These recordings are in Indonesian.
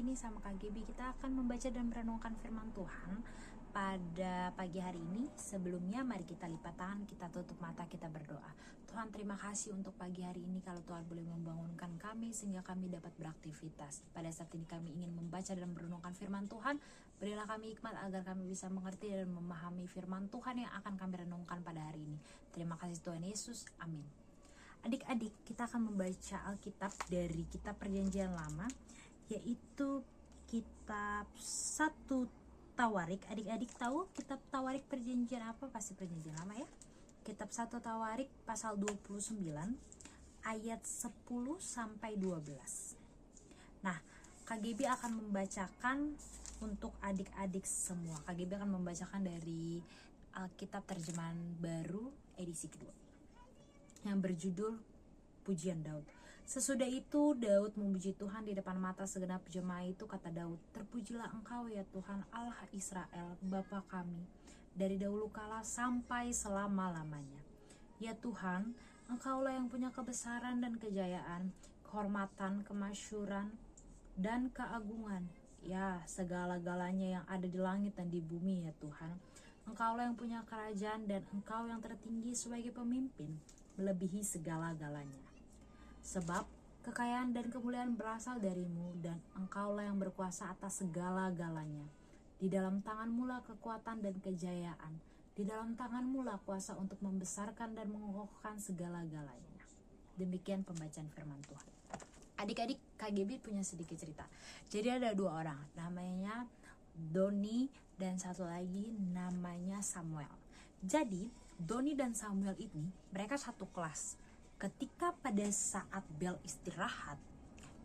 ini sama Kak Gibi. Kita akan membaca dan merenungkan firman Tuhan pada pagi hari ini. Sebelumnya mari kita lipat tangan, kita tutup mata, kita berdoa. Tuhan, terima kasih untuk pagi hari ini. Kalau Tuhan boleh membangunkan kami sehingga kami dapat beraktivitas. Pada saat ini kami ingin membaca dan merenungkan firman Tuhan. Berilah kami hikmat agar kami bisa mengerti dan memahami firman Tuhan yang akan kami renungkan pada hari ini. Terima kasih Tuhan Yesus, amin. Adik-adik, kita akan membaca Alkitab dari kitab Perjanjian Lama, yaitu kitab 1 Tawarik. Adik-adik tahu kitab Tawarik Perjanjian apa? Pasti Perjanjian Lama ya. Kitab 1 Tawarik pasal 29 ayat 10 sampai 12. Nah, KGB akan membacakan untuk adik-adik semua. KGB akan membacakan dari Alkitab Terjemahan Baru edisi kedua, yang berjudul Pujian Daud. Sesudah itu Daud memuji Tuhan di depan mata segenap jemaah itu. Kata Daud, terpujilah Engkau ya Tuhan Allah Israel, Bapa kami, dari dahulu kala sampai selama-lamanya. Ya Tuhan, Engkaulah yang punya kebesaran dan kejayaan, kehormatan, kemasyuran, dan keagungan. Ya, segala-galanya yang ada di langit dan di bumi ya Tuhan. Engkaulah yang punya kerajaan dan Engkau yang tertinggi sebagai pemimpin, melebihi segala-galanya. Sebab kekayaan dan kemuliaan berasal darimu, dan Engkaulah yang berkuasa atas segala-galanya. Di dalam tanganmu lah kekuatan dan kejayaan. Di dalam tanganmu lah kuasa untuk membesarkan dan mengokohkan segala-galanya. Demikian pembacaan firman Tuhan. Adik-adik, KGB punya sedikit cerita. Jadi ada dua orang, namanya Doni dan satu lagi namanya Samuel. Jadi Doni dan Samuel ini mereka satu kelas. Ketika pada saat bel istirahat,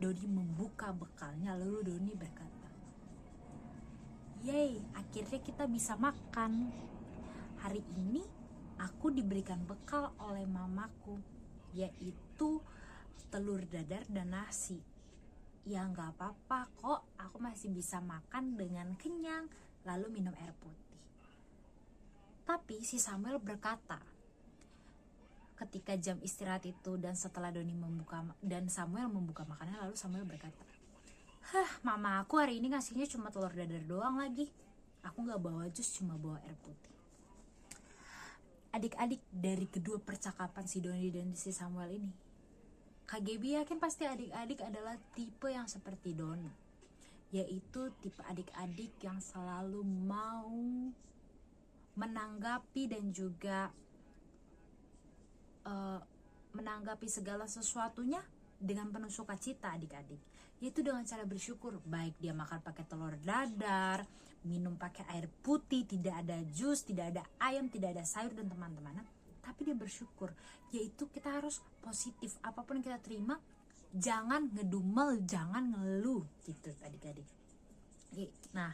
Doni membuka bekalnya, lalu Doni berkata, "Yeay, akhirnya kita bisa makan. Hari ini aku diberikan bekal oleh mamaku, yaitu telur dadar dan nasi. Ya gak apa-apa kok, aku masih bisa makan dengan kenyang, lalu minum air putih." Tapi si Samuel berkata, ketika jam istirahat itu dan setelah Samuel membuka makanan, lalu Samuel berkata, mama aku hari ini ngasihnya cuma telur dadar doang lagi. Aku gak bawa jus, cuma bawa air putih. Adik-adik, dari kedua percakapan si Doni dan si Samuel ini, KGB yakin pasti adik-adik adalah tipe yang seperti Doni, yaitu tipe adik-adik yang selalu mau menanggapi dan juga menanggapi segala sesuatunya dengan penuh sukacita adik-adik, yaitu dengan cara bersyukur. Baik dia makan pakai telur dadar, minum pakai air putih, tidak ada jus, tidak ada ayam, tidak ada sayur dan teman-teman, tapi dia bersyukur. Yaitu kita harus positif, apapun yang kita terima jangan ngedumel, jangan ngeluh gitu adik-adik. Nah,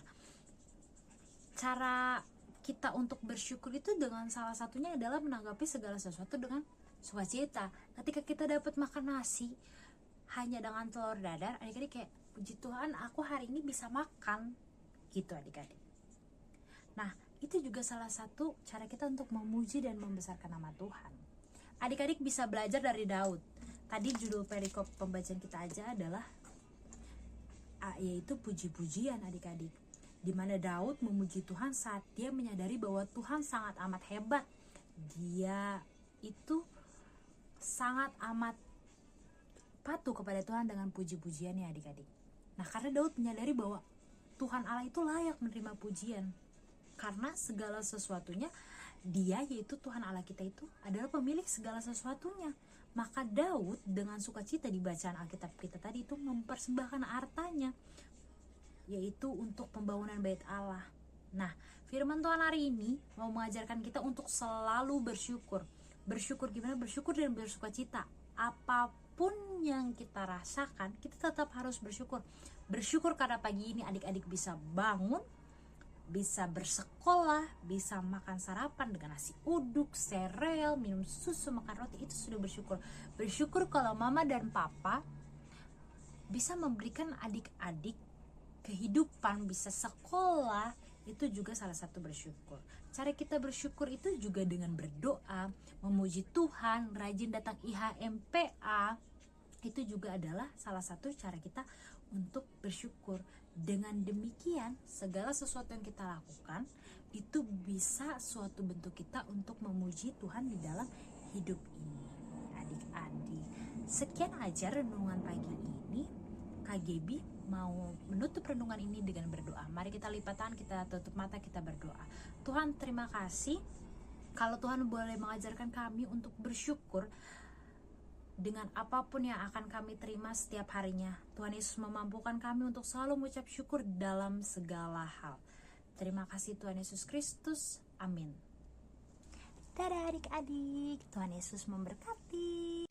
cara kita untuk bersyukur itu dengan salah satunya adalah menanggapi segala sesuatu dengan sukacita. Ketika kita dapat makan nasi hanya dengan telur dadar, adik-adik kayak, puji Tuhan aku hari ini bisa makan gitu adik-adik. Nah, itu juga salah satu cara kita untuk memuji dan membesarkan nama Tuhan. Adik-adik bisa belajar dari Daud. Tadi judul perikop pembacaan kita aja adalah yaitu puji-pujian adik-adik, di mana Daud memuji Tuhan saat dia menyadari bahwa Tuhan sangat amat hebat. Dia itu sangat amat patuh kepada Tuhan dengan puji-pujiannya adik-adik. Nah, karena Daud menyadari bahwa Tuhan Allah itu layak menerima pujian, karena segala sesuatunya dia, yaitu Tuhan Allah kita itu adalah pemilik segala sesuatunya. Maka Daud dengan sukacita di bacaan Alkitab kita tadi itu mempersembahkan hartanya, yaitu untuk pembangunan bait Allah. Nah, firman Tuhan hari ini mau mengajarkan kita untuk selalu bersyukur. Bersyukur gimana? Bersyukur dan bersukacita. Apapun yang kita rasakan, kita tetap harus bersyukur. Bersyukur karena pagi ini adik-adik bisa bangun, bisa bersekolah, bisa makan sarapan dengan nasi uduk, sereal, minum susu, makan roti, itu sudah bersyukur. Bersyukur kalau mama dan papa bisa memberikan adik-adik kehidupan, bisa sekolah, itu juga salah satu bersyukur. Cara kita bersyukur itu juga dengan berdoa, memuji Tuhan, rajin datang IHMPA. Itu juga adalah salah satu cara kita untuk bersyukur. Dengan demikian, segala sesuatu yang kita lakukan itu bisa suatu bentuk kita untuk memuji Tuhan di dalam hidup ini. Adik-adik, sekian aja renungan pagi ini. KGB mau menutup renungan ini dengan berdoa. Mari kita lipat tangan, kita tutup mata, kita berdoa. Tuhan, terima kasih kalau Tuhan boleh mengajarkan kami untuk bersyukur dengan apapun yang akan kami terima setiap harinya. Tuhan Yesus memampukan kami untuk selalu mengucap syukur dalam segala hal. Terima kasih Tuhan Yesus Kristus. Amin. Dadah adik-adik, Tuhan Yesus memberkati.